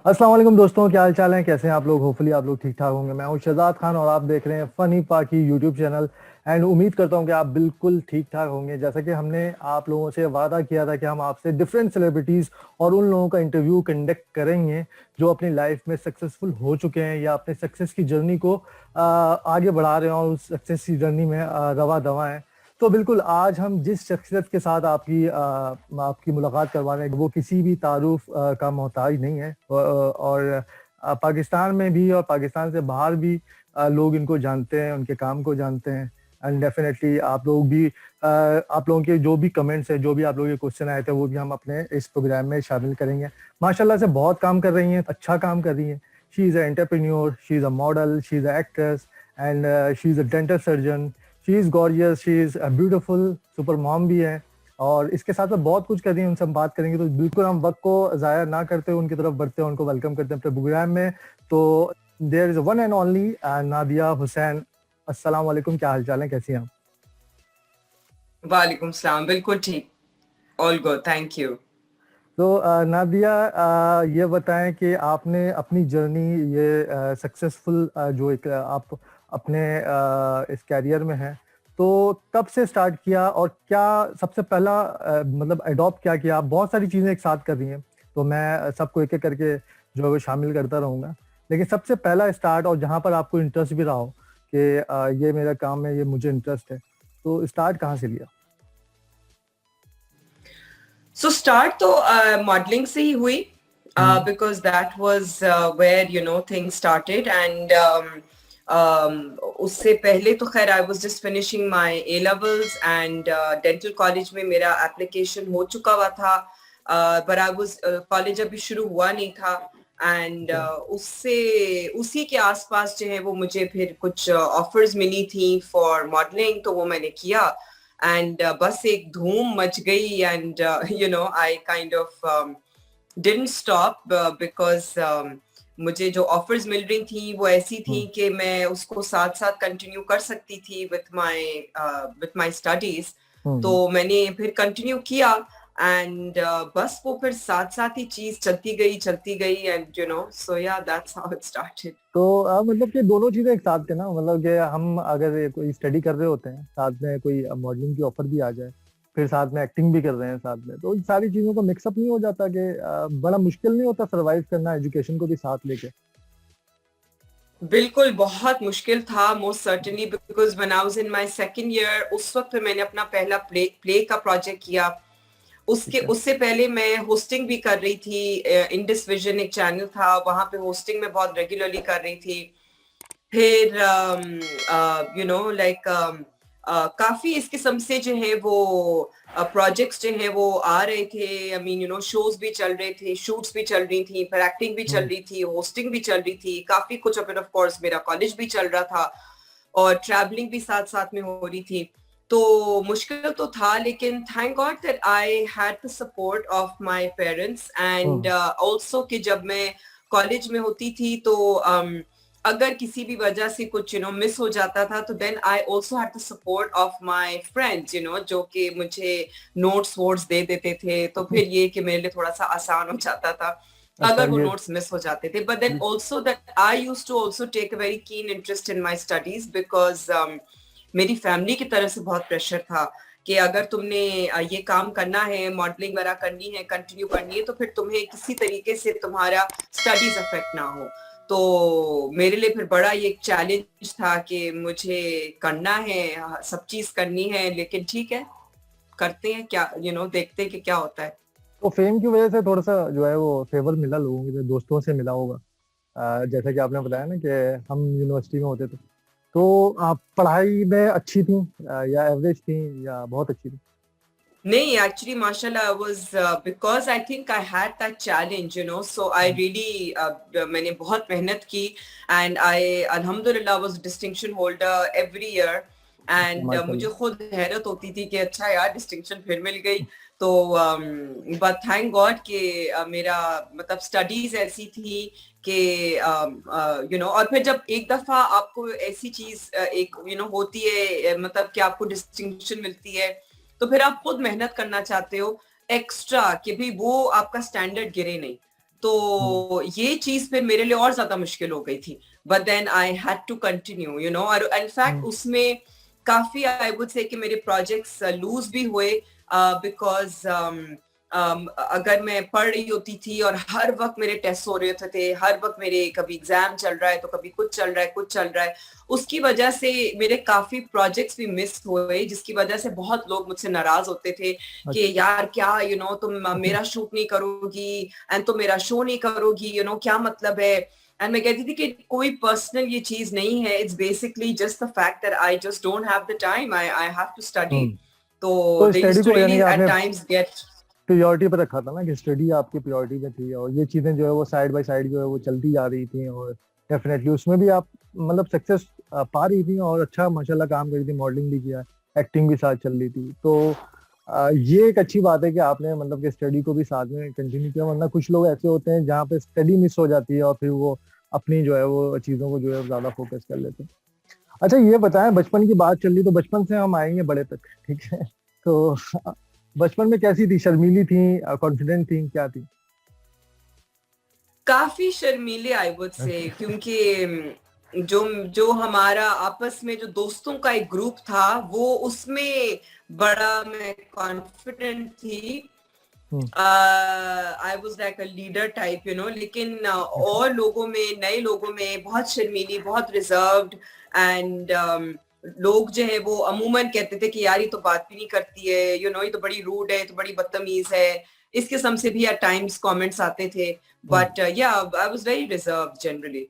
अस्सलाम वालेकुम दोस्तों, क्या हाल चाल है? कैसे हैं आप लोग? होपफुली आप लोग ठीक ठाक होंगे। मैं हूं शहजाद खान और आप देख रहे हैं फनी पाकी यूट्यूब चैनल। एंड उम्मीद करता हूं कि आप बिल्कुल ठीक ठाक होंगे। जैसा कि हमने आप लोगों से वादा किया था कि हम आपसे डिफरेंट सेलिब्रिटीज और उन लोगों का इंटरव्यू कंडक्ट करेंगे जो अपनी लाइफ में सक्सेसफुल हो चुके हैं या अपने सक्सेस की जर्नी को आगे बढ़ा रहे हैं और उस सक्सेस की जर्नी में रवा दवा है। तो बिल्कुल आज हम जिस शख्सियत के साथ आपकी मुलाकात करवा रहे हैं वो किसी भी तारुफ का मोहताज नहीं है। और पाकिस्तान में भी और पाकिस्तान से बाहर भी लोग इनको जानते हैं, उनके काम को जानते हैं। एंड डेफिनेटली आप लोग भी आप लोगों के जो भी कमेंट्स है, जो भी आप लोगों के क्वेश्चन आए थे वो भी हम अपने इस प्रोग्राम में शामिल करेंगे। माशाल्लाह से बहुत काम कर रही हैं, अच्छा काम कर रही हैं। She is a entrepreneur, she is a model, she is a actress and she is a dental surgeon. She is gorgeous, she is beautiful, super mom भी है और इसके साथ साथ बहुत कुछ कर रही है। उनसे हम बात करेंगे, तो बिल्कुल हम वक्त को ज़ाया ना करते हुए उनकी तरफ बढ़ते हैं, उनको वेलकम करते हैं अपने प्रोग्राम में। तो there is one and only Nadia Hussain. अस्सलाम वालेकुम, क्या हाल चाल है, कैसी हैं आप? वालेकुम सलाम। बिल्कुल ठीक। All good, thank you. तो नादिया, ये बताएं कि आपने अपनी जर्नी ये सक्सेसफुल जो एक आप अपने इस कैरियर में हैं, तो कब से स्टार्ट किया और क्या सबसे पहला मतलब अडॉप्ट क्या किया? आप बहुत सारी चीज़ें एक साथ कर रही हैं, तो मैं सबको एक एक करके जो है वो शामिल करता रहूँगा। लेकिन सबसे पहला स्टार्ट और जहाँ पर आपको इंटरेस्ट भी रहा हो कि ये मेरा काम है, ये मुझे इंटरेस्ट है, तो स्टार्ट कहाँ से लिया? सो स्टार्ट तो मॉडलिंग से ही हुई, hmm, because that was where things started and उससे पहले तो खैर I was just finishing my A levels and dental college में मेरा एप्लीकेशन हो चुका हुआ था, पर आई वाज कॉलेज अभी शुरू हुआ नहीं था एंड ओके। उससे उसी के आसपास जो है वो मुझे फिर कुछ ऑफर्स मिली थी फॉर मॉडलिंग, तो वो मैंने किया एंड बस एक धूम मच गई and I kind of didn't stop because मुझे जो ऑफर्स मिल रही थी वो ऐसी हुँ, थी कि मैं उसको साथ साथ कंटिन्यू कर सकती थी विथ माय स्टडीज। हुँ, तो हुँ। मैंने फिर कंटिन्यू किया एंड बस वो फिर साथ साथ ही चीज चलती गई एंड सो या दैट्स हाउ इट स्टार्टेड। तो मतलब कि दोनों चीजें एक साथ थे ना, मतलब कि हम अगर ये कोई स्टडी कर रहे होते हैं, साथ में कोई मॉडलिंग की ऑफर भी आ जाए, फिर साथ में एक्टिंग भी कर रहे हैं साथ में, तो इन सारी चीजों का मिक्सअप नहीं हो जाता कि बड़ा मुश्किल नहीं होता सर्वाइव करना एजुकेशन को भी साथ लेके? बिल्कुल बहुत मुश्किल था, most certainly, because when I was in my second year उस वक्त मैंने अपना पहला प्ले का प्रोजेक्ट किया। उसके ठीक है। उससे पहले मैं होस्टिंग भी कर रही थी। इंडिस विजन एक चैनल था, वहां पे होस्टिंग में बहुत रेगुलरली कर रही थी। फिर लाइक काफी इस किस्म से जो है वो प्रोजेक्ट्स जो है वो आ रहे थे। आई मीन शोज भी चल रहे थे, शूट्स भी चल रही थी, फिर एक्टिंग भी चल हम्म। रही थी, होस्टिंग भी चल रही थी, काफी कुछ। फिर ऑफ कोर्स मेरा कॉलेज भी चल रहा था और ट्रैवलिंग भी साथ साथ में हो रही थी। तो मुश्किल तो था, लेकिन thank God that I had the support of my parents and hmm. Also कि जब मैं कॉलेज में होती थी तो अगर किसी भी वजह से कुछ मिस हो जाता था, तो then I also had the support of my friends, जो कि मुझे नोट्स वोट्स दे देते थे, तो फिर ये कि मेरे लिए थोड़ा सा आसान हो जाता था अच्छा अगर वो ये। नोट्स मिस हो जाते थे। But then also that I used to also take a very keen interest in my studies, because मेरी फैमिली की तरफ से बहुत प्रेशर था कि अगर तुमने ये काम करना है, मॉडलिंग वगैरह करनी है, कंटिन्यू करनी है, तो फिर तुम्हें किसी तरीके से तुम्हारा स्टडीज अफेक्ट ना हो। तो मेरे लिए फिर बड़ा ये एक चैलेंज था कि मुझे करना है, सब चीज करनी है, लेकिन ठीक है, करते हैं क्या, देखते हैं कि क्या होता है। तो फेम की वजह से थोड़ा सा जो है वो फेवर मिला लोगों के, दोस्तों से मिला होगा। जैसा कि आपने बताया ना कि हम यूनिवर्सिटी में होते थे, तो आप पढ़ाई में अच्छी थी या एवरेज थी या बहुत अच्छी थी? नहीं, एक्चुअली माशाल्लाह I was, because I think I had that challenge, so I really मैंने बहुत मेहनत की एंड आई अल्हम्दुलिल्लाह was distinction holder every year and मुझे माशाल्लाह। खुद हैरत होती थी कि अच्छा यार डिस्टिंक्शन फिर मिल गई। तो बट थैंक गॉड कि मेरा मतलब स्टडीज ऐसी थी कि और फिर जब एक दफा आपको ऐसी चीज एक होती है, मतलब कि आपको डिस्टिंक्शन मिलती है, तो फिर आप खुद मेहनत करना चाहते हो एक्स्ट्रा कि भाई वो आपका स्टैंडर्ड गिरे नहीं। तो ये चीज फिर मेरे लिए और ज्यादा मुश्किल हो गई थी, but then I had to continue, you know. और इनफैक्ट उसमें काफी आई वुड से कि मेरे प्रोजेक्ट्स लूज भी हुए, बिकॉज अगर मैं पढ़ रही होती थी और हर वक्त मेरे टेस्ट हो रहे होते थे, हर वक्त मेरे कभी एग्जाम चल रहा है तो कभी कुछ चल रहा है, कुछ चल रहा है, उसकी वजह से मेरे काफी प्रोजेक्ट्स भी मिस हुए, जिसकी वजह से बहुत लोग मुझसे नाराज होते थे कि यार क्या, यू नो, तुम मेरा शूट नहीं करोगी एंड तुम मेरा शो नहीं करोगी, यू नो, क्या मतलब है। एंड मैं कहती थी कि कोई पर्सनल ये चीज नहीं है, it's basically just the fact that I just don't have the time, I have to study. तो तो दे स्टडी यूज्ड टू को यानी रियली कि एट आपने टाइम्स गेट प्रायोरिटी पर रखा था ना, कि स्टडी आपकी प्रायोरिटी में थी और ये चीजें जो है वो साइड बाय साइड जो है वो चलती जा रही थी, और डेफिनेटली उसमें भी आप मतलब सक्सेस पा रही थी और अच्छा माशाल्लाह काम कर रही थी, मॉडलिंग भी किया, एक्टिंग भी साथ चल रही थी। तो ये एक अच्छी बात है कि आपने मतलब कि स्टडी को भी साथ में कंटिन्यू किया, वरना कुछ लोग ऐसे होते हैं जहाँ पे स्टडी मिस हो जाती है और फिर वो अपनी जो है वो चीजों को जो है ज्यादा फोकस कर लेते हैं। अच्छा ये बताएं, बचपन की बात चल रही तो बचपन से हम आएंगे बड़े तक, ठीक है? तो बचपन में कैसी थी? शर्मीली थी, कॉन्फिडेंट थी, क्या थी? काफी शर्मीले आई वुड से, क्योंकि जो जो हमारा आपस में जो दोस्तों का एक ग्रुप था, वो उसमें बड़ा मैं कॉन्फिडेंट थी। I was like a leader type, you know. लेकिन और लोगों में, नए लोगों में बहुत शर्मीली, बहुत रिजर्व्ड, एंड लोग जो है वो अमूमन कहते थे कि यार ये तो बात भी नहीं करती है, यू नो, ये तो बड़ी रूड है, ये तो बड़ी बदतमीज है। इस किस्म से भी एट टाइम्स कमेंट्स आते थे, बट या आई वाज वेरी रिजर्व्ड जनरली।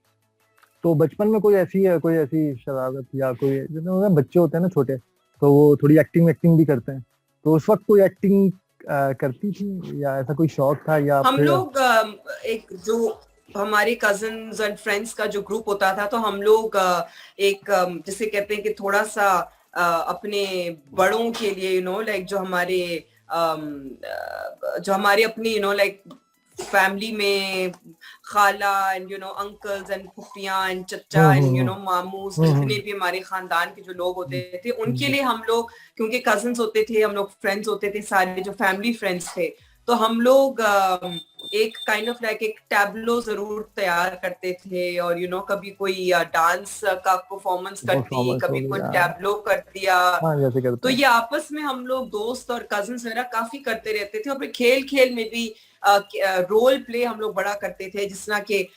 तो बचपन में कोई ऐसी शरारत या कोई, जो बच्चे होते हैं ना छोटे, तो वो थोड़ी एक्टिंग एक्टिंग भी करते हैं, तो उस वक्त कोई एक्टिंग करती थी या ऐसा कोई शौक था या हम फिर? लोग एक जो हमारे कजन्स एंड फ्रेंड्स का जो ग्रुप होता था, तो हम लोग एक जिसे कहते हैं कि थोड़ा सा अपने बड़ों के लिए, यू नो, लाइक जो हमारे अपनी, यू नो, लाइक फैमिली में खाला and, you know, uncles and फुफियां एंड चचा एंड, यू नो, मामूस, जितने भी हमारे खानदान के जो लोग होते थे, उनके लिए हम लोग, क्योंकि कजन्स होते थे, हम लोग फ्रेंड्स होते थे, सारे जो फैमिली फ्रेंड्स थे, तो हम लोग एक काइंड ऑफ लाइक एक टैब्लो जरूर तैयार करते थे, और यू नो कभी कोई डांस का परफॉर्मेंस कर दी, परफॉर्मेंस हो कभी कोई गया। टैब्लो कर दिया। हाँ जैसे करते तो हैं। ये आपस में हम लोग दोस्त और कजिन्स वगैरह काफी करते रहते थे, और फिर खेल खेल में भी रोल प्ले हम लोग बड़ा करते थे, जिस तरह के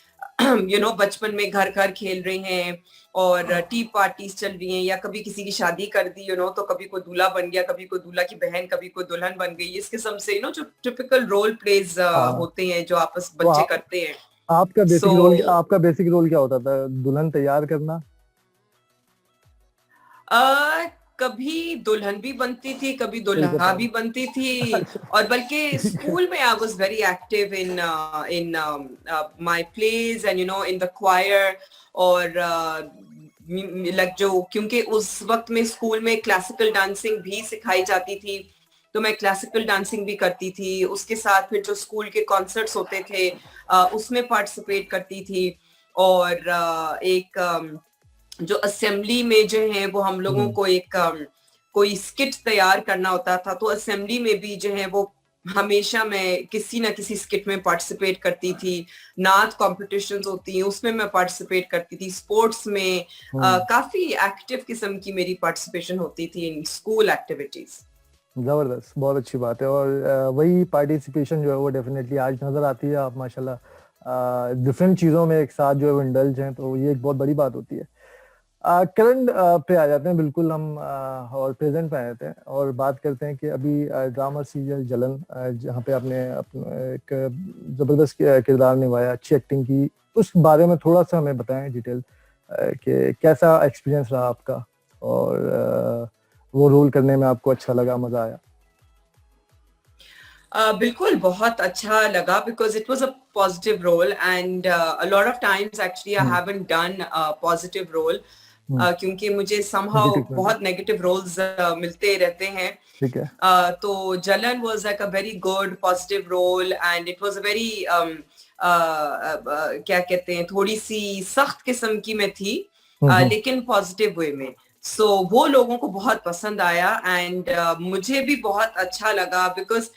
यू नो बचपन में घर घर खेल रहे हैं और टी पार्टीज चल रही हैं, या कभी किसी की शादी कर दी, यू नो, तो कभी कोई दूल्हा बन गया, कभी कोई दूल्हा की बहन, कभी कोई दुल्हन बन गई, इस किस्म से, यू नो, जो टिपिकल रोल प्लेज हाँ होते हैं जो आपस तो बच्चे करते हैं। सो आपका बेसिक रोल क्या होता था? दुल्हन तैयार करना? कभी दुल्हन भी बनती थी, कभी फिर दुल्हा बताओ। भी बनती थी, और बल्कि ठीक है। स्कूल में I was very active in in my plays and, you know, in the choir. और लाइक जो, क्योंकि उस वक्त में स्कूल में क्लासिकल डांसिंग भी सिखाई जाती थी, तो मैं क्लासिकल डांसिंग भी करती थी। उसके साथ फिर जो स्कूल के कॉन्सर्ट्स होते थे, उसमें पार्टिसिपेट करती थी। और एक जो असेंबली में जो है वो हम लोगों हम्म, को एक कोई स्किट तैयार करना होता था, तो असेंबली में भी जो है वो हमेशा मैं किसी ना किसी स्किट में पार्टिसिपेट करती थी। नाच कॉम्पिटिशन्स होती हैं, उसमें मैं पार्टिसिपेट करती थी। स्पोर्ट्स में हम्म, काफी एक्टिव किस्म की मेरी पार्टिसिपेशन होती थी इन स्कूल एक्टिविटीज। जबरदस्त, बहुत अच्छी बात है। और वही पार्टिसिपेशन जो है वो डेफिनेटली आज नजर आती है। आप माशाल्लाह डिफरेंट चीजों में एक साथ जो है वो इंडल्ज हैं, तो ये एक बहुत बड़ी बात होती है। करंट पे आ जाते हैं, बिल्कुल हम और प्रेजेंट पे आ जाते हैं और बात करते हैं कि अभी ड्रामा सीरियल जलन, जहाँ पे आपने एक जबरदस्त किरदार निभाया, अच्छी एक्टिंग की, उस बारे में थोड़ा सा हमें बताएं डिटेल, कि कैसा एक्सपीरियंस रहा आपका और वो रोल करने में आपको अच्छा लगा, मजा आया? बिल्कुल बहुत अच्छा लगा, because it was a positive role, and a lot of times actually I hmm, haven't done positive role, hmm, क्योंकि मुझे समहाउ नेगेटिव में भी। बहुत नेगेटिव रोल्स मिलते रहते हैं। ठीक है। तो जलन was like a very good positive role, and it was a very क्या कहते हैं, थोड़ी सी सख्त किस्म की मैं थी, हम्म, लेकिन पॉजिटिव वे में। सो वो लोगों को बहुत पसंद आया, एंड मुझे भी बहुत अच्छा लगा, बिकॉज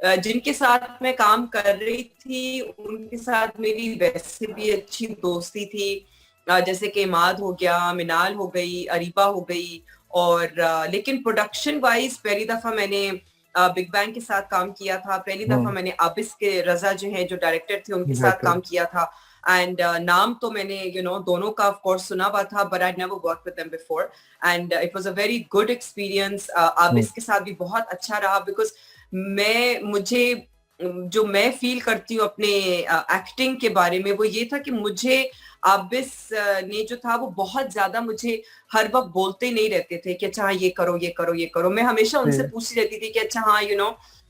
जिनके साथ मैं काम कर रही थी उनके साथ मेरी वैसे भी अच्छी दोस्ती थी, जैसे कि इमाद हो गया, मिनाल हो गई, अरीबा हो गई। और लेकिन प्रोडक्शन वाइज पहली दफा मैंने बिग बैंग के साथ काम किया था, पहली दफा मैंने आबिस के रजा जो है जो डायरेक्टर थे उनके साथ काम किया था। एंड नाम तो मैंने दोनों का ऑफ कोर्स सुना हुआ था, but I never worked with them before, and it was a very good experience. Abis के साथ भी बहुत अच्छा रहा, बिकॉज मुझे जो मैं फील करती हूँ अपने एक्टिंग के बारे में वो ये था कि मुझे आबिस ने जो था वो बहुत ज्यादा मुझे हर वक्त बोलते नहीं रहते थे कि अच्छा हाँ ये करो ये करो ये करो। मैं हमेशा उनसे पूछती रहती थी कि अच्छा हाँ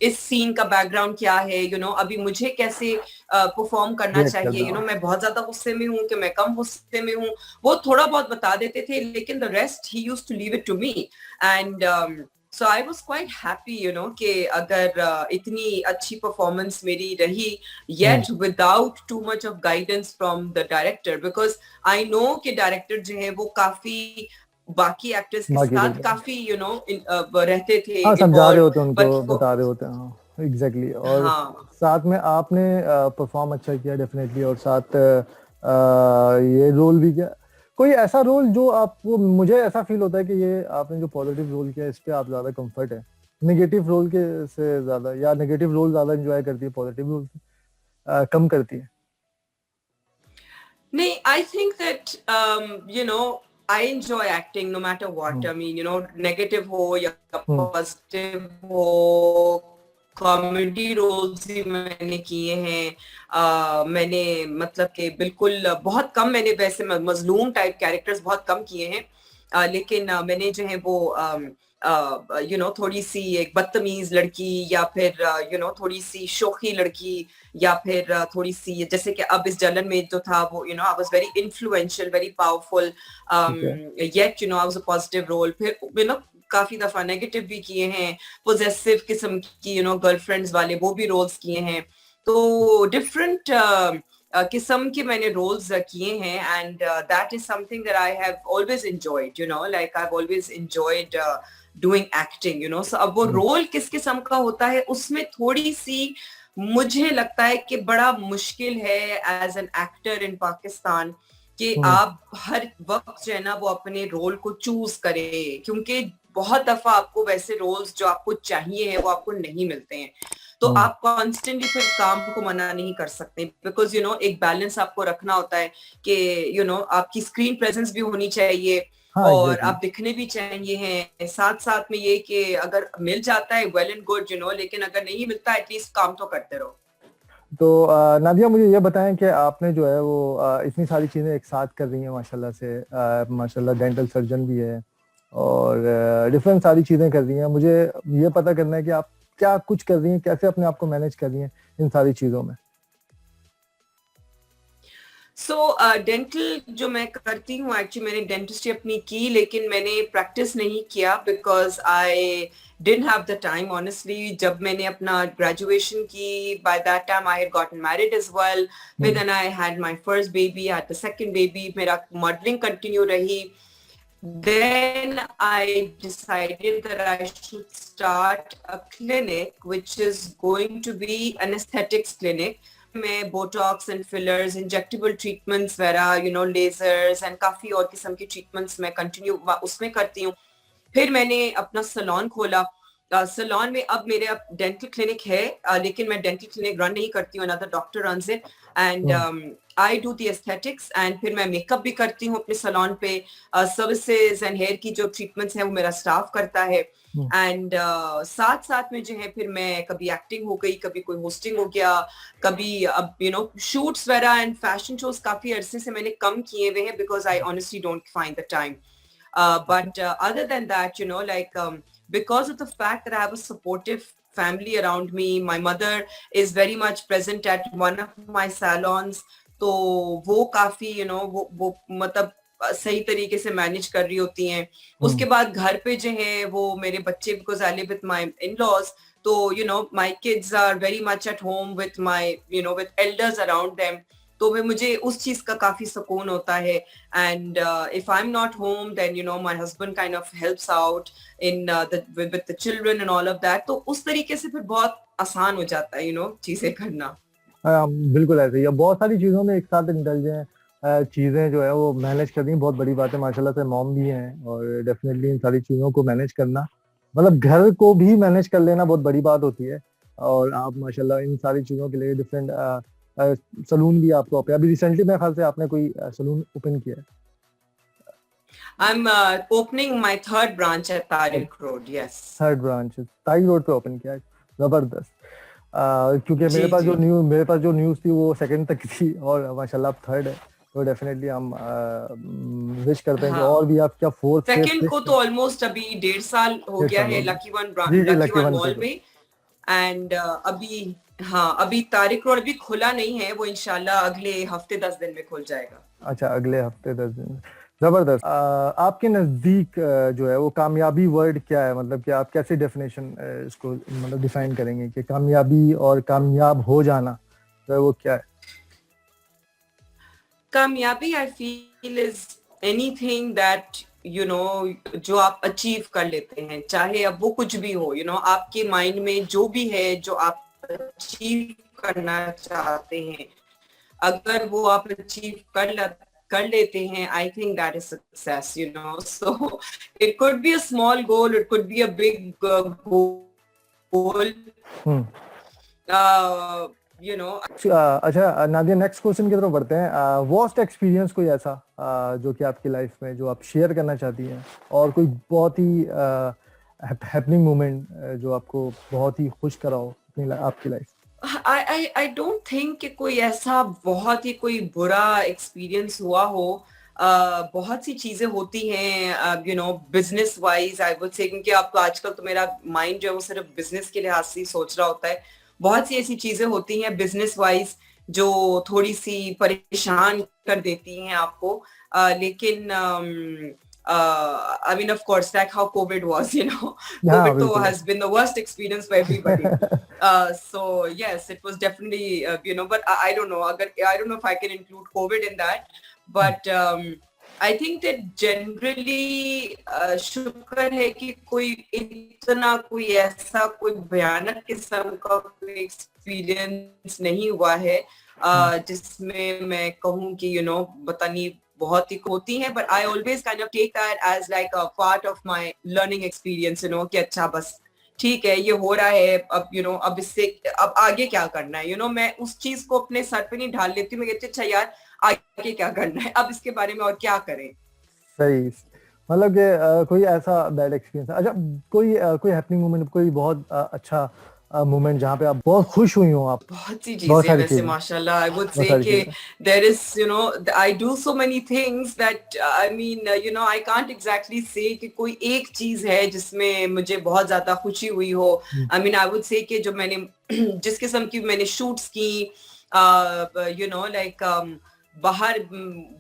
इस सीन का बैकग्राउंड क्या है, अभी मुझे कैसे परफॉर्म करना चाहिए, मैं बहुत ज्यादा गुस्से में हूँ कि मैं कम गुस्से में हूँ, वो थोड़ा बहुत बता देते थे, लेकिन the rest he used to leave it to me. And so I was quite happy कि अगर इतनी अच्छी परफॉर्मेंस मेरी रही, yet without too much of guidance from the director, because I know कि डायरेक्टर जो है वो काफी बाकी एक्टर्स के साथ काफी रहते थे, हाँ, समझा रहे होते उनको, बता रहे होते हैं। हाँ, एग्जैक्टली। और हाँ, साथ में आपने परफॉर्म अच्छा किया डेफिनेटली, और साथ ये रोल भी किया। कोई ऐसा रोल जो आपको, मुझे ऐसा फील होता है कि ये आपने जो पॉजिटिव रोल किया इस पे आप ज्यादा कंफर्ट है, नेगेटिव रोल के से ज्यादा, या नेगेटिव रोल ज्यादा एंजॉय करती है पॉजिटिव रोल कम करती है? नहीं, I think that I enjoy acting no matter what. I mean, negative हो या positive हो, कॉमेडी रोल्स भी मैंने किए हैं। मैंने मतलब कि बिल्कुल बहुत कम, मैंने वैसे मजलूम टाइप कैरेक्टर्स बहुत कम किए हैं, लेकिन मैंने जो है वो थोड़ी सी एक बदतमीज लड़की, या फिर थोड़ी सी शोखी लड़की, या फिर थोड़ी सी जैसे कि अब इस जलन में जो था वो I was very influential, very powerful, yet I was a positive role. फिर काफी दफा नेगेटिव भी किए हैं, पोजेसिव किस्म की गर्लफ्रेंड्स वाले वो भी रोल्स किए हैं। तो डिफरेंट किस्म के मैंने रोल्स किए हैं, and that is something that I have always enjoyed, like I have always enjoyed doing acting. So अब वो रोल किस किस्म का होता है उसमें थोड़ी सी मुझे लगता है कि बड़ा मुश्किल है as an actor in Pakistan कि आप हर वक्त जो है ना वो अपने रोल को चूज करें, क्योंकि बहुत दफा आपको वैसे रोल्स जो आपको चाहिए है वो आपको नहीं मिलते हैं। तो आप कॉन्स्टेंटली फिर काम को मना नहीं कर सकते, बिकॉज एक बैलेंस आपको रखना होता है कि आपकी स्क्रीन प्रेजेंस भी होनी चाहिए, और आप दिखने भी चाहिए हैं, साथ साथ में ये कि अगर मिल जाता है वेल एंड गुड, लेकिन अगर नहीं मिलता एटलीस्ट काम तो करते रहो। तो नादिया, मुझे ये बताएं कि आपने जो है वो इतनी सारी चीज़ें एक साथ कर रही हैं माशाल्लाह से, माशाल्लाह डेंटल सर्जन भी है और डिफरेंट सारी चीज़ें कर रही हैं। मुझे ये पता करना है कि आप क्या कुछ कर रही हैं, कैसे अपने आप को मैनेज कर रही हैं इन सारी चीज़ों में। डेंटल जो मैं करती हूँ, एक्चुअली मैंने डेंटिस्ट्री अपनी की, लेकिन मैंने प्रैक्टिस नहीं किया because I didn't have the time honestly। जब मैंने अपना ग्रेजुएशन की, by that time I had gotten married as well, फिर then I had my first baby, I had the second baby, मेरा मॉडलिंग कंटिन्यू रही। Then I decided that I should start a clinic which is going to be an aesthetics clinic। मैं Botox and fillers, injectable treatments वगैरह, ledgers and काफी और किस्म की treatments मैं continue उसमें करती हूँ। फिर मैंने अपना सैलून खोला। सैलून में अब मेरे डेंटल क्लिनिक है, लेकिन मैं डेंटल क्लिनिक रन नहीं करती हूँ, another doctor runs it, and I do the aesthetics, and फिर मैं मेकअप भी करती हूँ अपने सैलून पे। सर्विसेज एंड हेयर की जो ट्रीटमेंट्स हैं वो मेरा स्टाफ करता है, एंड साथ साथ में जो है फिर मैं कभी एक्टिंग हो गई, कभी कोई होस्टिंग हो गया, कभी अब शूट्स वगैरह एंड फैशन शोज काफी अरसे से मैंने कम किए हुए हैं because I honestly don't find the time. But other than that, like because of the fact that I have a supportive family around me, my mother is very much present at one of my salons, तो वो काफी वो मतलब सही तरीके से manage कर रही होती हैं। उसके बाद घर पे जो है वो मेरे बच्चे, because I live with my in-laws, तो my kids are very much at home with my with elders around them, तो मुझे उस चीज का काफी सुकून होता है. And if I am not home then my husband kind of helps out in with the children and all of that. तो उस तरीके से फिर बहुत आसान हो जाता है चीजें करना. बिल्कुल ऐसे ही है। बहुत सारी चीजों में एक साथ इंडल्ज हैं, चीजें जो है वो मैनेज करनी बहुत बड़ी बात है। माशाल्लाह से मॉम भी हैं और डेफिनेटली इन सारी चीजों को मैनेज करना, मतलब घर को भी मैनेज कर लेना बहुत बड़ी बात होती है। और आप माशाल्लाह इन सारी चीजों के लिए डिफरेंट सलून भी आपको अभी रिसेंटली मेरे ख्याल से आपने कोई सलून ओपन किया है। I'm opening my third branch at Tariq Road. Yes. Third branch ताई रोड पे ओपन किया है, जबरदस्त। क्योंकि जी जी. मेरे पास जो न्यूज़ थी वो सेकंड तक थी और माशाल्लाह आप थर्ड है, तो डेफिनेटली हम विश करते हैं कि हाँ. और भी आप क्या फोर्थ फिफ्थ सेकंड को तो ऑलमोस्ट अभी 1.5 साल हो डेढ़ गया साल है हो गए। लकी जी जी, लकी लकी वन वन पे मॉल तो में. एंड अभी हाँ, अभी तारिक रोड अभी खुला नहीं है, वो इंशाल्लाह अगले हफ्ते 10 दिन में खुल जाएगा. अच्छा, अगले हफ्ते 10 दिन, जबरदस्त। आपके नजदीक जो है वो कामयाबी वर्ड क्या है, मतलब कि आप कैसे डेफिनेशन इसको मतलब डिफाइन करेंगे कि कामयाबी और कामयाब हो जाना जो है वो क्या है? कामयाबी I feel is anything that जो आप अचीव कर लेते हैं, चाहे अब वो कुछ भी हो. आपके माइंड में जो भी है जो आप अचीव करना चाहते हैं, अगर वो आप अचीव कर लेते हैं, I think that is success. So it could be a small goal, it could be a big goal. Hmm you know अच्छा नादिया, नेक्स्ट क्वेश्चन की तरफ बढ़ते हैं। वर्स्ट एक्सपीरियंस कोई ऐसा जो कि आपकी लाइफ में जो आप शेयर करना चाहती हैं, और कोई बहुत ही हैपनिंग मोमेंट जो आपको बहुत ही खुश करा हो आपकी लाइफ? आई डोंट थिंक कि कोई ऐसा बहुत ही कोई बुरा एक्सपीरियंस हुआ हो. बहुत सी चीजें होती हैं business wise I would say, क्योंकि अब तो आजकल तो मेरा माइंड जो है वो सिर्फ बिजनेस के लिहाज से ही सोच रहा होता है. बहुत सी ऐसी चीजें होती हैं बिजनेस वाइज जो थोड़ी सी परेशान कर देती हैं आपको. लेकिन I mean, of course, like how COVID was, हाँ COVID बिल्कुल has been the worst experience for everybody. So yes, it was definitely, but I don't know. I don't know if I can include COVID in that, but I think that generally शुक्र है कि कोई इतना कोई ऐसा कोई भयानक किस्म का कोई एक्सपीरियंस नहीं हुआ है जिसमें मैं कहूँ कि पता नहीं बहुत ही होती हैं, but I always kind of take that as like a part of my learning experience, कि अच्छा बस ठीक है, ये हो रहा है, अब अब इससे अब आगे क्या करना है. मैं उस चीज को अपने सर पे नहीं ढाल लेती. मैं कहती अच्छा यार आगे क्या करना है, अब इसके बारे में और क्या करें. सही, मतलब कि कोई ऐसा बैड एक्सपीरियंस? अच्छा, कोई हैपनिंग मोमेंट, कोई बहुत अच्छा मोमेंट जहाँ पे आप बहुत खुश हुई हो? आप बहुत सी बहुत चीजें सारी वैसे चीजें, माशाल्लाह आई वुड बहुत से सारी कि चीजें। There is I do so many things that I mean I can't exactly say कि कोई एक चीज है जिसमें मुझे बहुत ज्यादा खुशी हुई हो. आई मीन आई वुड से कि जो मैंने जिस किस्म की मैंने शूट्स की लाइक बाहर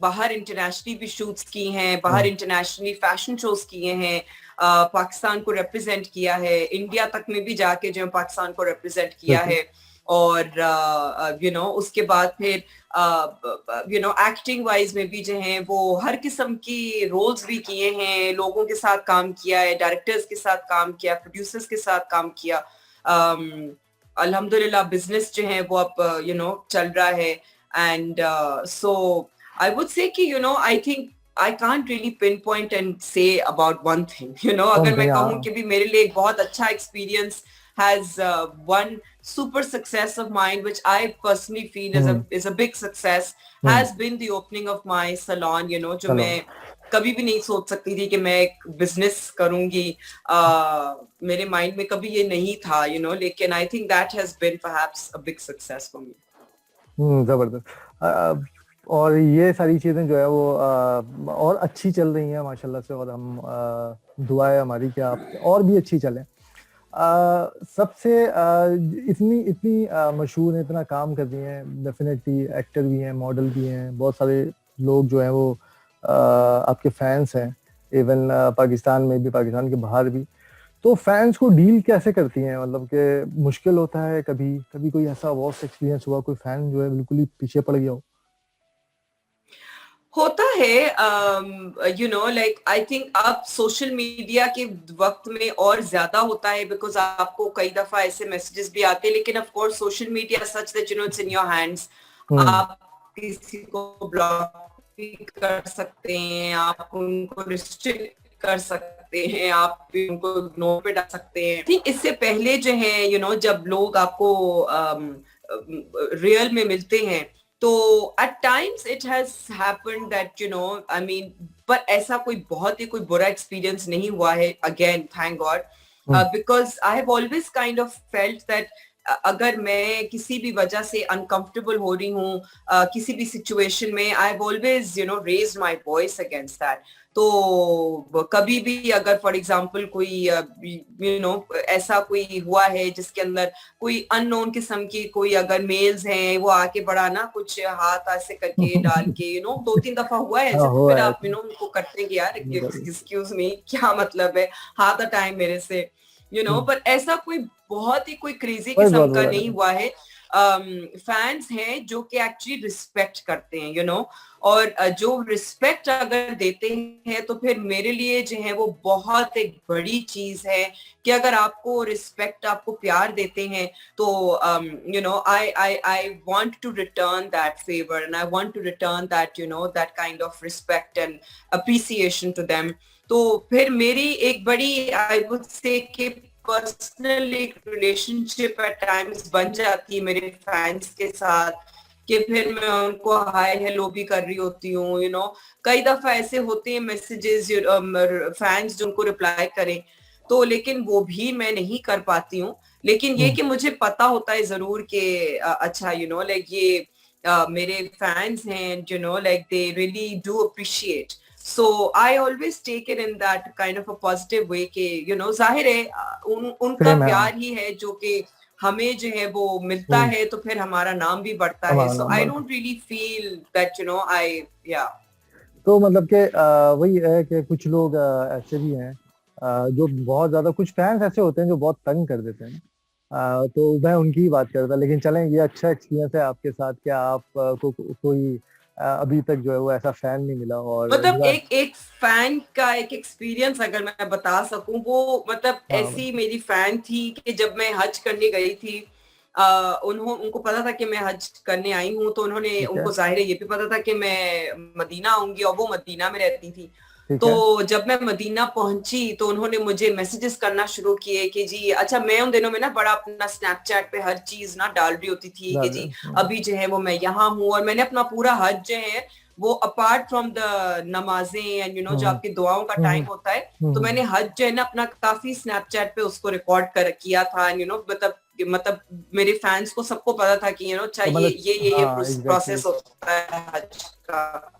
बाहर इंटरनेशनली भी शूट्स की हैं, बाहर इंटरनेशनली फैशन शोज किए हैं, पाकिस्तान को रिप्रेजेंट किया है, इंडिया तक में भी जाके जो पाकिस्तान को रिप्रेजेंट किया है. और उसके बाद फिर एक्टिंग वाइज में भी जो है वो हर किस्म की रोल्स भी किए हैं, लोगों के साथ काम किया है, डायरेक्टर्स के साथ काम किया, प्रोड्यूसर्स के साथ काम किया. अल्हम्दुलिल्लाह बिजनेस जो है वो अब चल रहा है. And so I would say कि I think I can't really pinpoint and say about one thing. अगर मैं कहूँ कि भी मेरे लिए एक बहुत अच्छा experience has one super success of mine, which I personally feel is a big success, has been the opening of my salon. जो मैं कभी भी नहीं सोच सकती थी कि मैं एक business करूँगी. मेरे mind में कभी ये नहीं था, लेकिन I think that has been perhaps a big success for me. जबरदस्त। और ये सारी चीजें जो है वो और अच्छी चल रही हैं माशाल्लाह से, और हम दुआ है हमारी कि आप और भी अच्छी चलें। सबसे इतनी इतनी मशहूर हैं, इतना काम कर रही हैं, डेफिनेटली एक्टर भी हैं, मॉडल भी हैं, बहुत सारे लोग जो हैं वो आपके फैंस हैं, इवन पाकिस्तान में भी, पाकिस्तान के बाहर भी। तो फैंस को डील कैसे करती हैं? मतलब कि मुश्किल होता है कभी कभी? कोई ऐसा वर्स्ट एक्सपीरियंस हुआ, कोई फैन जो है बिल्कुल ही पीछे पड़ गया हो? होता है, you know, like I think अब सोशल मीडिया के वक्त में और ज्यादा होता है, बिकॉज आपको कई दफा ऐसे मैसेजेस भी आते हैं, लेकिन of course social media such that you know it's in your hands. Hmm. आप किसी को ब्लॉक भी कर सकते हैं, आप उनको रिस्ट्रिक्ट कर सकते हैं, आप भी उनको इग्नोर पे डाल सकते हैं। ठीक इससे पहले जो है यू नो जब लोग आपको रियल में मिलते हैं, तो at times it has happened that you know I mean, पर ऐसा कोई बहुत ही कोई बुरा एक्सपीरियंस नहीं हुआ है, again thank God, hmm. because I have always kind of felt that अगर मैं किसी भी वजह से अनकंफर्टेबल हो रही हूँ किसी भी सिचुएशन में, आई have always you know raised my voice against that. तो कभी भी अगर फॉर एग्जांपल कोई यू नो ऐसा कोई हुआ है जिसके अंदर कोई अननोन किस्म की कोई अगर मेल्स हैं, वो आके बड़ा ना कुछ हाथ ऐसे करके डाल के यू नो 2-3 दफा हुआ है हाँ ऐसे, तो हुआ फिर है आप ऐसा। यू नो उनको करते हैं कि यार बिल्कुल। एक्सक्यूज मी, क्या मतलब है, हाथ हटाए मेरे से, यू नो। हम्म। पर ऐसा कोई बहुत ही कोई क्रेजी कोई किस्म बहुत का बुरा नहीं नहीं। हुआ है। फैंस हैं जो कि एक्चुअली रिस्पेक्ट करते हैं, यू नो, और जो रिस्पेक्ट अगर देते हैं तो फिर मेरे लिए जो है वो बहुत एक बड़ी चीज है कि अगर आपको रिस्पेक्ट, आपको प्यार देते हैं, तो you know I want to return that favour and I want to return that you know that kind of respect and appreciation to them. तो फिर मेरी एक बड़ी आई वुड से कि पर्सनल एक रिलेशनशिप एट टाइम्स बन जाती है मेरे फैंस के साथ, कि फिर मैं उनको हाय हेलो भी कर रही होती हूँ, यू नो। कई दफा ऐसे होते हैं मैसेजेस फैंस जो उनको रिप्लाई करें, तो लेकिन वो भी मैं नहीं कर पाती हूँ। लेकिन ये हम्म। कि मुझे पता होता है जरूर कि अच्छा यू नो लाइक ये मेरे फैंस हैं, you know like they really do appreciate. So I always take it in that kind of a positive way कि you know जाहिर है उनका प्रेम है, हाँ। प्यार ही है जो कि हमें जो है वो मिलता हम्म। है, तो फिर हमारा नाम भी बढ़ता है। हमारा So नाम I बढ़ता है। don't really feel that you know I yeah। तो मतलब कि वही है कि कुछ लोग ऐसे भी हैं जो बहुत ज्यादा, कुछ फैंस ऐसे होते हैं जो बहुत तंग कर देते हैं। तो मैं उनकी ही बात कर रहा था, लेकिन चलें, ये अच्छा एक्सपीरियंस है आपके साथ कि आप कोई अभी तक जो है वो ऐसा फैन नहीं मिला और मतलब एक एक फैन का एक एक्सपीरियंस अगर मैं बता सकूं, वो मतलब हाँ। ऐसी मेरी फैन थी कि जब मैं हज करने गई थी, उनको पता था कि मैं हज करने आई हूँ, तो उन्होंने, ठीक है। उनको जाहिर है ये भी पता था कि मैं मदीना आऊंगी, और वो मदीना में रहती थी। ठीक है। तो जब मैं मदीना पहुंची तो उन्होंने मुझे मैसेजेस करना शुरू किए कि जी अच्छा, मैं उन दिनों में ना बड़ा अपना स्नैपचैट पे हर चीज ना डाल रही होती थी कि जी अभी जो है वो मैं यहाँ हूँ, और मैंने अपना पूरा हज जो है वो अपार्ट फ्रॉम द नमाजें एंड यू नो जो हम्म। आपकी दुआओं का हम्म। टाइम होता है, तो हम्म। मैंने हज जो है ना अपना काफी स्नैपचैट पे उसको रिकॉर्ड कर किया था, यू नो मतलब मेरे फैंस को सबको पता था कि यू नो अच्छा तो ये मतलब ये हाँ एग्जैक्टली। प्रोसेस होता है हज का।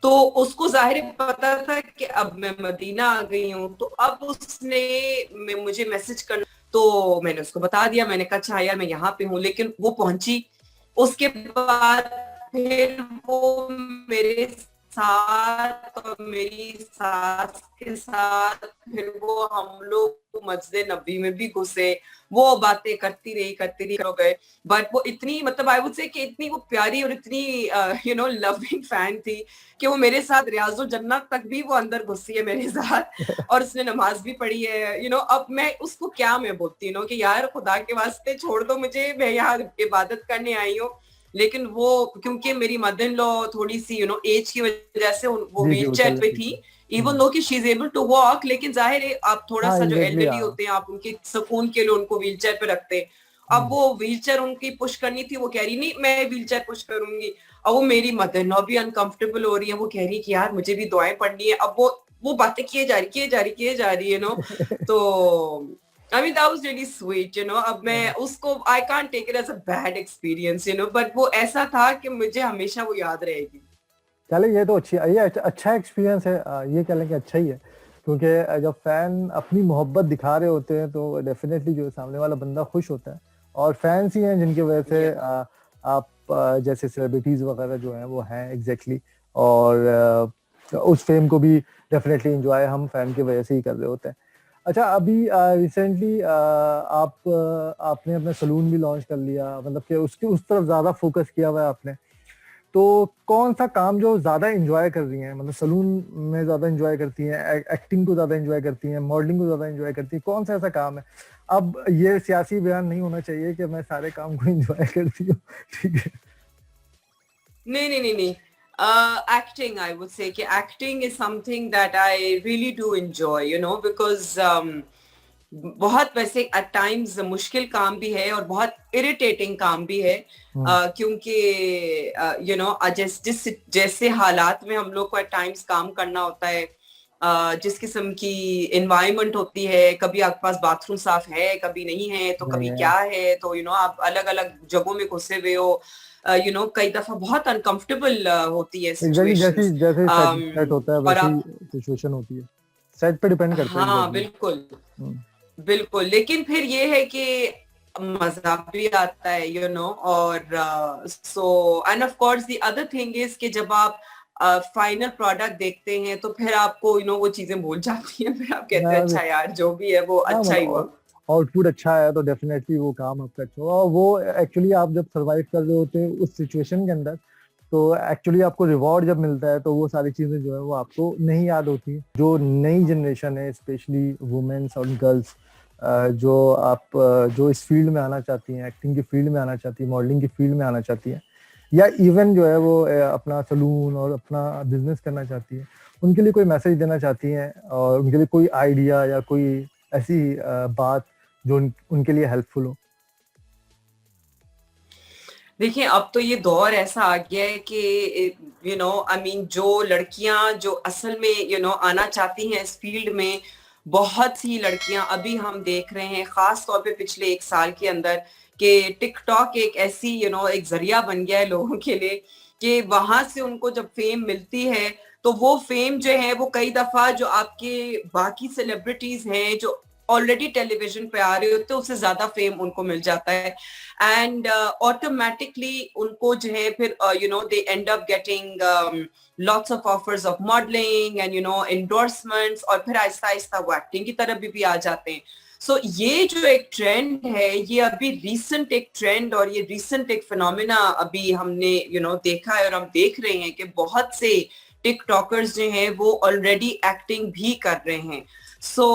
तो उसको जाहिर पता था कि अब मैं मदीना आ गई हूँ, तो अब उसने मुझे मैसेज कर, तो मैंने उसको बता दिया, मैंने कहा अच्छा यार मैं यहाँ पे हूँ, लेकिन वो पहुंची। उसके बाद फिर वो मेरे साथ और मेरी सास के साथ फिर वो हम लोग मस्जिद नबी में भी घुसे, वो बातें करती रही हो गए। बट वो इतनी मतलब आई वुड से कि इतनी वो प्यारी और इतनी यू नो लविंग फैन थी कि वो मेरे साथ रियाजुल जन्नत तक भी वो अंदर घुसी है मेरे साथ, और उसने नमाज भी पढ़ी है, यू नो। अब मैं उसको क्या मैं बोलती हूँ कि यार खुदा के वास्ते छोड़ दो मुझे, मैं यहाँ इबादत करने आई हूँ। लेकिन वो क्योंकि मेरी मदर इन लॉ थोड़ी सी यू नो एज की वजह से वो जी जी, व्हील वो चेयर चल पे रही थी, थी। इवन दो कि she is able to walk, लेकिन जाहिर है आप थोड़ा हाँ सा जो एग्जैक्टली, एल्डरली हाँ। होते हैं आप उनके सुकून के लिए उनको व्हील चेयर पे रखते हैं। अब हम्म। वो व्हील चेयर उनकी पुश करनी थी, वो कह रही नहीं मैं व्हील चेयर पुश करूंगी। अब वो मेरी मदर इन लॉ भी अनकंफर्टेबल हो रही है, वो कह रही कि यार मुझे भी दुआएं पढ़नी है। अब वो बातें किए जा रही है नो। तो I mean that was really sweet, you know। अब मैं उसको I can't take it as a bad experience, you know, but वो ऐसा था कि मुझे हमेशा वो याद रहेगी। चले, ये तो अच्छी, ये अच्छा एक्सपीरियंस है। ये कह लें कि अच्छा ही है, क्योंकि जब फैन अपनी मोहब्बत दिखा रहे होते हैं तो डेफिनेटली जो सामने वाला बंदा खुश होता है। और फैंस ही हैं जिनकी वजह से Yeah. आप जैसे सेलिब्रिटीज वगैरह जो हैं वो हैं एग्जैक्टली। और उस फेम को भी डेफिनेटली एंजॉय हम फैन की वजह से ही कर रहे होते हैं। अच्छा, अभी रिसेंटली आपने अपना सलून भी लॉन्च कर लिया, मतलब कि उसके उस तरफ ज्यादा फोकस किया हुआ है आपने। तो कौन सा काम जो ज्यादा एंजॉय कर रही हैं, मतलब सलून में ज्यादा एंजॉय करती हैं, एक्टिंग को ज्यादा एंजॉय करती हैं, मॉडलिंग को ज्यादा एंजॉय करती हैं, कौन सा ऐसा काम है? अब ये सियासी बयान नहीं होना चाहिए कि मैं सारे काम को एंजॉय करती हूँ, ठीक है? नहीं नहीं नहीं नहीं acting, I would say कि acting is something that I really do enjoy, you know, because बहुत वैसे at times मुश्किल काम भी है और बहुत irritating काम भी है, क्योंकि you know जैसे हालात में हम लोग को at times काम करना होता है, जिस किस्म की environment होती है, कभी आपके पास बाथरूम साफ है, कभी नहीं है, तो नहीं कभी है। क्या है, तो you know आप अलग अलग जगहों में घुसे हुए हो, यू नो कई दफा बहुत अनकंफर्टेबल होती है एग्जैक्टली, जैसे सिचुएशंस। जैसे सेट होता है और वैसे ही आप, सिचुएशन होती है, सेट पे डिपेंड करता है हाँ एग्जैक्टली। बिल्कुल बिल्कुल, लेकिन फिर ये है कि मजा भी आता है, यू नो, और so end of course the other thing is कि जब आप फाइनल प्रोडक्ट देखते हैं तो फिर आपको यू नो वो चीजें भूल जाती हैं, फिर आप कहते हैं अच्छा यार जो भी है वो हाँ अच्छा ही हुआ। मतलब आउटपुट अच्छा है तो डेफिनेटली वो काम आपका अच्छा होगा, और वो एक्चुअली आप जब सरवाइव कर रहे होते हैं उस सिचुएशन के अंदर, तो एक्चुअली आपको रिवॉर्ड जब मिलता है तो वो सारी चीजें जो है वो आपको नहीं याद होती। जो नई जनरेशन है, स्पेशली वुमेन्स और गर्ल्स, जो इस फील्ड में आना चाहती हैं, एक्टिंग की फील्ड में आना चाहती है, मॉडलिंग की फील्ड में आना चाहती है, या इवन जो है वो अपना सलून और अपना बिजनेस करना चाहती है, उनके लिए कोई मैसेज देना चाहती हैं, और उनके लिए कोई आइडिया या कोई ऐसी बात जो उनके लिए हेल्पफुल हो? देखिए अब तो ये दौर ऐसा आ गया है कि यू नो आई मीन जो लड़कियां जो असल में यू नो आना चाहती हैं इस फील्ड में, बहुत सी लड़कियां अभी हम देख रहे हैं खास तौर पे पिछले 1 साल के अंदर कि टिकटॉक एक ऐसी यू नो एक जरिया बन गया है लोगों के लिए कि वहां से उनको जब फेम मिलती है तो वो फेम जो है वो कई दफा जो आपके बाकी सेलिब्रिटीज हैं जो ऑलरेडी टेलीविजन पे आ रहे होते हैं उससे ज्यादा फेम उनको मिल जाता है, एंड ऑटोमेटिकली उनको जो है फिर you know they and up getting lots of offers of modelling and you no endorsements, और फिर आहिस्ता आहिस्ता वो एक्टिंग की तरफ भी आ जाते हैं। सो ये जो एक ट्रेंड है ये अभी रीसेंट एक ट्रेंड और ये रीसेंट एक फिनोमिना अभी हमने यू नो देखा है और हम देख रहे हैं कि बहुत से टिकटॉकर्स जो हैं वो ऑलरेडी एक्टिंग भी कर रहे हैं। सो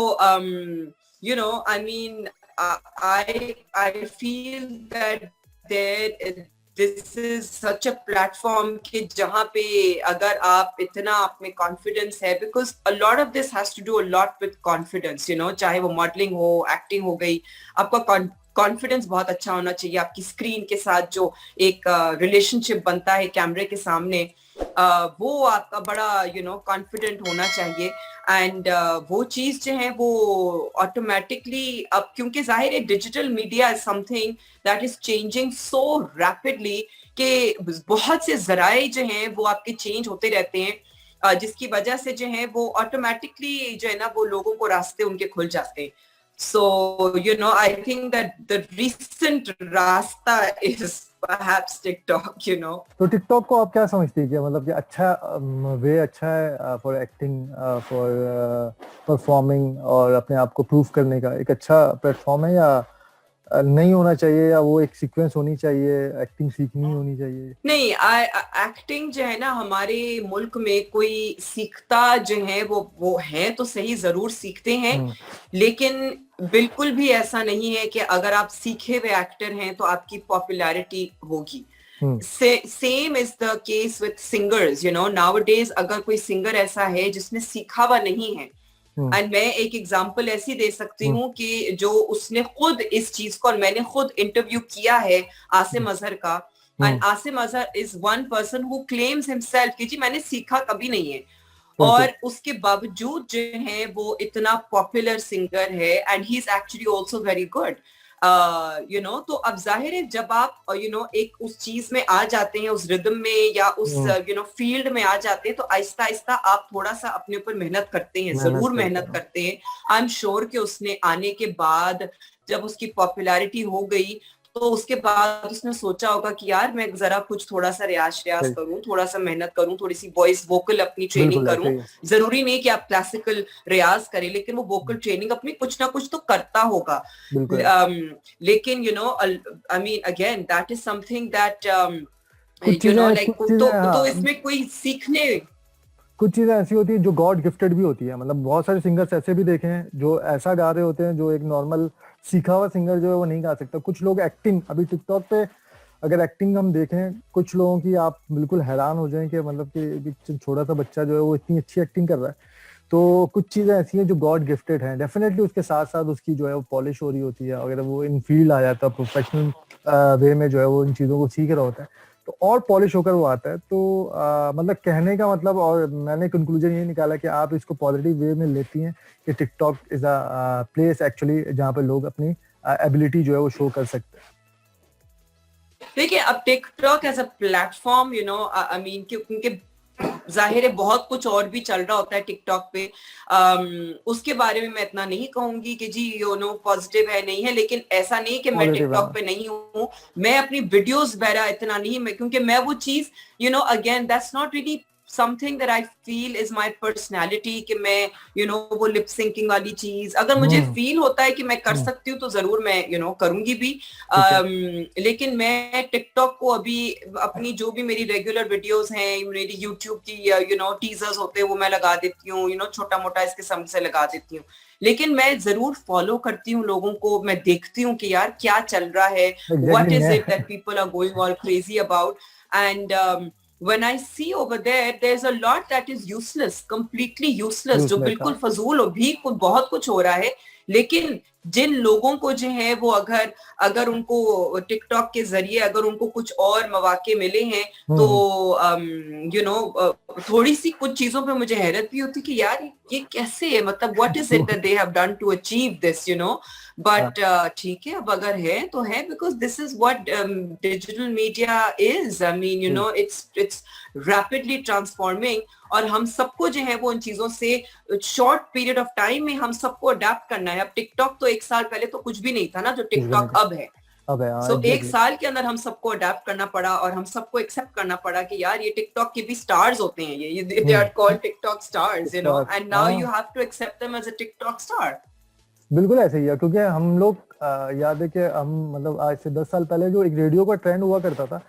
you know I mean I feel that there this is such a platform कि जहाँ पे अगर आप इतना आप में कॉन्फिडेंस है, because a lot of this has to do a lot with confidence, you know, चाहे वो मॉडलिंग हो, एक्टिंग हो गई, आपका कॉन्फिडेंस बहुत अच्छा होना चाहिए, आपकी स्क्रीन के साथ जो एक रिलेशनशिप बनता है कैमरे के सामने, वो आपका बड़ा यू नो कॉन्फिडेंट होना चाहिए, एंड वो चीज जो है वो ऑटोमेटिकली अब क्योंकि जाहिर है digital media is something that is changing so rapidly कि बहुत से जराए जो हैं वो आपके चेंज होते रहते हैं, जिसकी वजह से जो है वो ऑटोमेटिकली जो है ना वो लोगों को रास्ते उनके खुल जाते हैं। So, you know, I think that the recent Rasta is perhaps TikTok, you know. तो टिकटॉक को आप क्या समझती है कि मतलब कि अच्छा वे अच्छा है फॉर एक्टिंग, फॉर परफॉर्मिंग और अपने आप को प्रूव करने का एक अच्छा प्लेटफॉर्म है, या नहीं होना चाहिए, या वो एक सीक्वेंस होनी चाहिए, एक्टिंग सीखनी होनी चाहिए? नहीं, एक्टिंग जो है ना हमारे मुल्क में कोई सीखता जो है वो है तो सही, जरूर सीखते हैं, लेकिन बिल्कुल भी ऐसा नहीं है कि अगर आप सीखे हुए एक्टर हैं तो आपकी पॉपुलैरिटी होगी। Same is the case with singers, you know, nowadays अगर कोई सिंगर ऐसा है जिसने सीखा हुआ नहीं है, एंड मैं एक एग्जांपल ऐसी दे सकती हूँ कि जो उसने खुद इस चीज को, और मैंने खुद इंटरव्यू किया है आसिम अजहर का, and Asim Azhar is one person who claims himself कि जी मैंने सीखा कभी नहीं है, और उसके बावजूद जो है वो इतना पॉपुलर सिंगर है, and he is actually also very good, you know. तो अब जाहिर है जब आप यू नो एक उस चीज में आ जाते हैं, उस रिदम में या उस यू नो फील्ड में आ जाते हैं, तो आहिस्ता आहिस्ता आप थोड़ा सा अपने ऊपर मेहनत करते हैं, जरूर मेहनत करते हैं। आई एम श्योर कि उसने आने के बाद जब उसकी पॉपुलैरिटी हो गई तो उसके बाद उसने सोचा होगा कि यार मैं जरा कुछ थोड़ा सा रियाज करूं, थोड़ा सा मेहनत करूं, थोड़ी सी वॉइस वोकल अपनी ट्रेनिंग करूं। जरूरी नहीं कि आप क्लासिकल रियाज करें, लेकिन वो वोकल ट्रेनिंग अपनी कुछ ना कुछ तो करता होगा। लेकिन you know I mean again that is something that कुछ यू नो चीजें लाइक कुछ चीजें तो हाँ इसमें कोई सीखने। कुछ चीजें ऐसी होती है जो गॉड गिफ्टेड भी होती है, मतलब बहुत सारे सिंगर्स ऐसे भी देखे हैं जो ऐसा गा रहे होते हैं जो एक नॉर्मल सीखा हुआ सिंगर जो है वो नहीं गा सकता। कुछ लोग एक्टिंग, अभी टिकटॉक पे अगर एक्टिंग हम देखें कुछ लोगों की, आप बिल्कुल हैरान हो जाएं कि मतलब कि एक छोटा सा बच्चा जो है वो इतनी अच्छी एक्टिंग कर रहा है। तो कुछ चीजें ऐसी हैं जो गॉड गिफ्टेड हैं, डेफिनेटली उसके साथ साथ उसकी जो है वो पॉलिश हो रही होती है, अगर वो इन फील्ड आ जाता है प्रोफेशनल वे में जो है वो इन चीजों को सीख रहा होता है तो और पॉलिश होकर वो आता है। तो मतलब कहने का मतलब, और मैंने कंक्लूजन ये निकाला कि आप इसको पॉजिटिव वे में लेती हैं कि TikTok is a place actually जहाँ पे लोग अपनी एबिलिटी जो है वो शो कर सकते हैं। देखिए अब TikTok as a platform, you know I mean, क्योंकि जाहिर है बहुत कुछ और भी चल रहा होता है टिकटॉक पे। उसके बारे में मैं इतना नहीं कहूंगी कि जी यू नो पॉजिटिव है नहीं है, लेकिन ऐसा नहीं कि मैं पॉजिटिव है। टिकटॉक पे नहीं हूँ। मैं अपनी वीडियोस वगैरह इतना नहीं, मैं क्योंकि मैं वो चीज you know again that's not really something that I feel is my personality कि मैं यू नो वो लिप सिंकिंग वाली चीज अगर मुझे हम्म। फील होता है कि मैं कर हम्म। सकती हूँ तो जरूर मैं यू नो करूंगी भी। ठीक है। लेकिन मैं टिकटॉक को अभी अपनी जो भी मेरी रेगुलर वीडियोस हैं, मेरी यूट्यूब की यू नो टीजर्स होते हैं वो मैं लगा देती हूँ, यू नो छोटा मोटा इसके सम से लगा देती हूँ। लेकिन मैं जरूर फॉलो करती हूँ लोगों को, मैं देखती हूँ कि यार क्या चल रहा है, एग्जैक्टली व्हाट इज मैं it that people are going all crazy about. And when I see over there, there's a lot that is useless, completely useless, जो यूजलेस था। बिल्कुल फजूल और भी बहुत कुछ हो रहा है। लेकिन जिन लोगों को जो है वो अगर अगर उनको टिकटॉक के जरिए अगर उनको कुछ और मौके मिले हैं तो हम्म। यू नो थोड़ी सी कुछ चीजों पे मुझे हैरत भी होती कि यार ये कैसे है, मतलब what is it that they have done to achieve this, you know. हाँ। बट ठीक है, अब अगर है तो है, because this is what digital media is. I mean you know it's rapidly transforming, और हम सबको जो है वो उन चीजों से शॉर्ट पीरियड ऑफ टाइम में हम सबको अडेप्ट करना है। अब टिकटॉक तो एक साल पहले तो कुछ भी नहीं था ना जो कुछ भी नहीं टिकटॉक था। अब है। अब है, हाँ सो एक एग्जैक्टली। साल के अंदर हम सबको अडेप्ट करना पड़ा और हम सबको एक्सेप्ट करना पड़ा कि यार ये टिकटॉक के भी स्टार्स होते हैं, ये they are hmm. Called TikTok stars, you know, stars, and now हाँ you have to accept them as a TikTok star. बिल्कुल ऐसे ही है, क्योंकि हम लोग याद है कि हम मतलब आज से 10 साल पहले जो एक रेडियो का ट्रेंड हुआ करता था,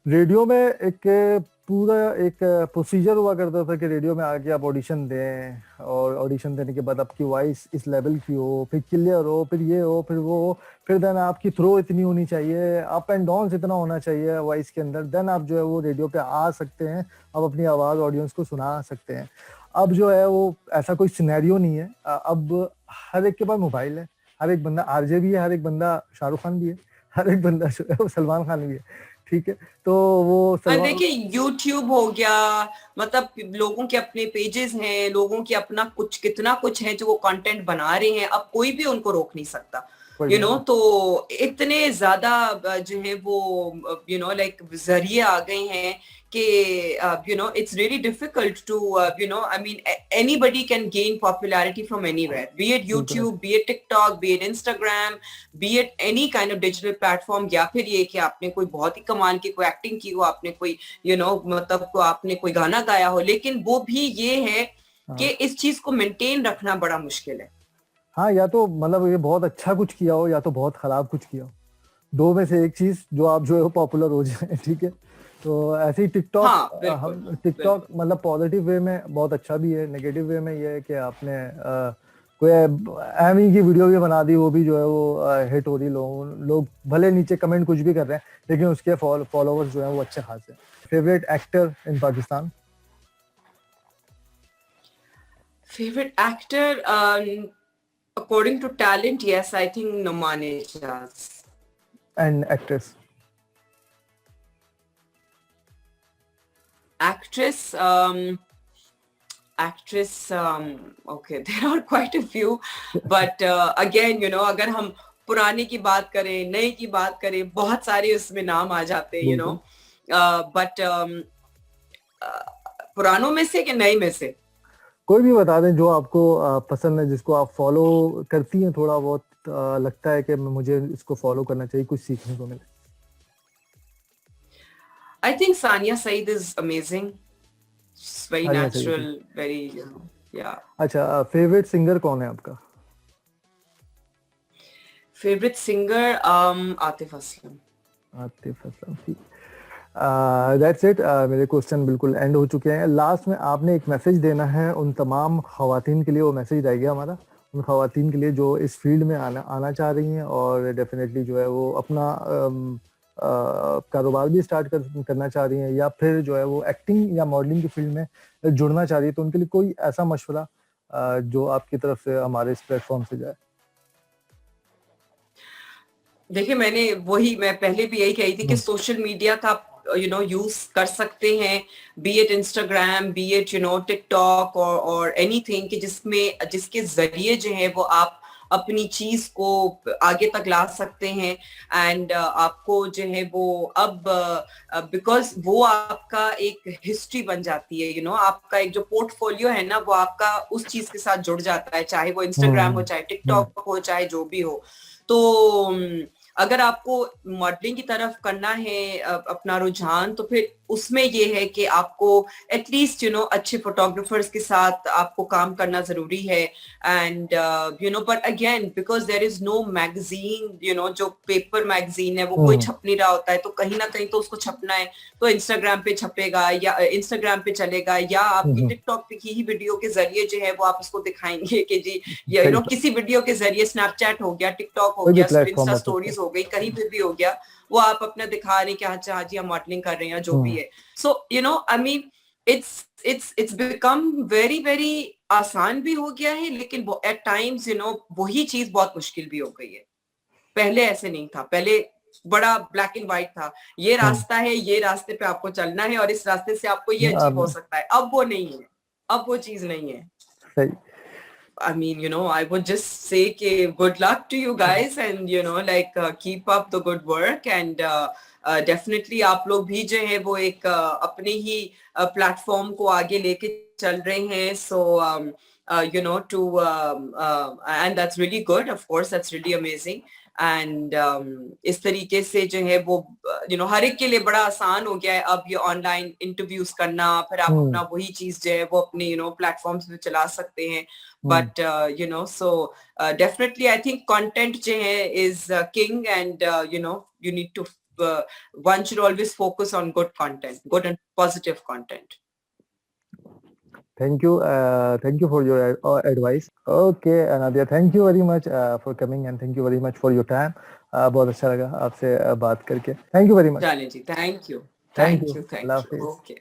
रेडियो में एक पूरा एक प्रोसीजर हुआ करता था कि रेडियो में आके आप ऑडिशन दें, और ऑडिशन देने के बाद आपकी वॉइस इस लेवल की हो, फिर क्लियर हो, फिर ये हो, फिर वो हो, फिर देन आपकी थ्रो इतनी होनी चाहिए, अप एंड डाउन इतना होना चाहिए वॉइस के अंदर, देन आप जो है वो रेडियो पे आ सकते हैं, आप अपनी आवाज़ ऑडियंस को सुना सकते हैं। अब जो है वो ऐसा कोई सिनेरियो नहीं है। अब हर एक के पास मोबाइल है, हर एक बंदा आरजे भी है, हर एक बंदा शाहरुख खान भी है, हर एक बंदा जो है वो सलमान खान भी है। ठीक है। तो वो और सलमान। देखिए यूट्यूब हो गया, मतलब लोगों के अपने पेजेस हैं, लोगों की अपना कुछ कितना कुछ है जो वो कंटेंट बना रहे हैं, अब कोई भी उनको रोक नहीं सकता, कोई यू भी नो। नहीं। तो इतने ज्यादा जो है वो यू नो लाइक जरिए आ गए हैं कि you know it's really difficult to you know I mean anybody can gain popularity from anywhere, be it बिल्कुल यूट्यूब, ऐसे। Be it TikTok, be it Instagram, be it any kind of digital platform, या फिर ये कि आपने कोई बहुत ही कमाल की कोई एक्टिंग की हो, आपने कोई यू नो मतलब को आपने कोई गाना गाया हो, लेकिन वो भी ये है कि हाँ। इस चीज को मेंटेन रखना बड़ा मुश्किल है। हाँ, या तो मतलब ये बहुत अच्छा कुछ किया हो या तो बहुत खराब कुछ किया हो, दो में से एक चीज जो आप जो है वो पॉपुलर हो जाए। ठीक है। तो ऐसे ही टिकटॉक, हाँ बिल्कुल हम टिकटॉक बिल्कुल। मतलब पॉजिटिव वे में बहुत अच्छा भी है, नेगेटिव वे में ये है कि आपने कोई एम ही की वीडियो भी बना दी, वो भी जो है वो हिट हो रही, लोग भले नीचे कमेंट कुछ भी कर रहे हैं लेकिन उसके फॉलोअर्स जो है वो अच्छे खासे हैं। Favourite actor in Pakistan? Favorite actor, according to talent, yes, I think Noman Ijaz. And actress? Actress, actress, okay, there are quite a few, but again, you know, अगर हम पुराने की बात करें, नए की बात करें, बहुत सारे उसमें नाम आ जाते हैं, you know, बिल्कुल। but पुरानों में से कि नए में से? कोई भी बता दें जो आपको पसंद है, जिसको आप फॉलो करती हैं, थोड़ा बहुत लगता है कि मुझे इसको फॉलो करना चाहिए, कुछ सीखने को मिले। I think Sania Saeed is amazing. She's very हाँ सही है। natural, very, you know, yeah. अच्छा, फेवरेट सिंगर कौन है आपका? Favorite singer, Atif Aslam. Atif Aslam, ठीक। That's it. मेरे क्वेश्चन बिल्कुल एंड हो चुके हैं। लास्ट में आपने एक मैसेज देना है उन तमाम खवातीन के लिए, वो मैसेज रह गया हमारा, उन खवातीन के लिए जो इस फील्ड में आना आना चाह रही हैं और डेफिनेटली जो है वो अपना कारोबार भी स्टार्ट करना चाह रही हैं, या फिर जो है वो एक्टिंग या मॉडलिंग की फील्ड में जुड़ना चाह रही है, तो उनके लिए कोई ऐसा मशवरा जो आपकी तरफ से हमारे इस प्लेटफॉर्म से जाए। देखिए मैं पहले भी यही कही थी कि सोशल मीडिया का यूज कर सकते हैं, B it Instagram, be it TikTok और एनीथिंग, कि जिसके जरिए जो है वो आप अपनी चीज को आगे तक ला सकते हैं। एंड आपको जो है वो अब बिकॉज वो आपका एक हिस्ट्री बन जाती है, आपका एक जो पोर्टफोलियो है ना, वो आपका उस चीज के साथ जुड़ जाता है, चाहे वो इंस्टाग्राम हो, चाहे टिकटॉक हो, चाहे जो भी हो। तो अगर आपको मॉडलिंग की तरफ करना है अपना रुझान, तो फिर उसमें ये है कि आपको एटलीस्ट अच्छे फोटोग्राफर्स के साथ आपको काम करना जरूरी है। And but again because there is no magazine, जो पेपर मैगजीन है वो कोई छप नहीं रहा होता है, तो कहीं ना कहीं तो उसको छपना है, तो इंस्टाग्राम पे छपेगा या इंस्टाग्राम पे चलेगा, या आपकी टिकटॉक पे की ही वीडियो के जरिए जो है वो आप उसको दिखाएंगे कि जी किसी वीडियो के जरिए, स्नैपचैट हो गया, टिकटॉक हो गया, इंस्टा स्टोरीज हो गई, कहीं पे भी हो गया, वो आप अपना दिखा रहे हैं कि अच्छा जी हम मॉडलिंग कर रहे हैं, जो भी है। So I mean it's become very very आसान भी हो गया है, लेकिन एट टाइम्स वही चीज बहुत मुश्किल भी हो गई है। पहले ऐसे नहीं था, पहले बड़ा ब्लैक एंड व्हाइट था, ये रास्ता है, ये रास्ते पे आपको चलना है और इस रास्ते से आपको ये अचीव हो सकता है। अब वो नहीं है, अब वो चीज नहीं है। सही। I mean, I would just say good luck to you guys, and keep up the good work, and definitely आप लोग भी जो है वो एक अपने ही प्लेटफॉर्म को आगे लेके चल रहे हैं, so and that's really good, of course, that's really amazing. And इस तरीके से जो है वो हर एक के लिए बड़ा आसान हो गया है अब ये ऑनलाइन इंटरव्यूज करना, फिर आप अपना वही चीज जो है वो अपने प्लेटफॉर्म्स पे चला सकते हैं। But so definitely I think content जो है is king, and you need to one should always focus on good content, good and positive content. Thank you for your advice. Okay, Nadia, thank you very much for coming, and thank you very much for your time. बहुत अच्छा लगा आपसे बात करके। Thank you very much. चलिए जी, thank you. Thank you. Okay.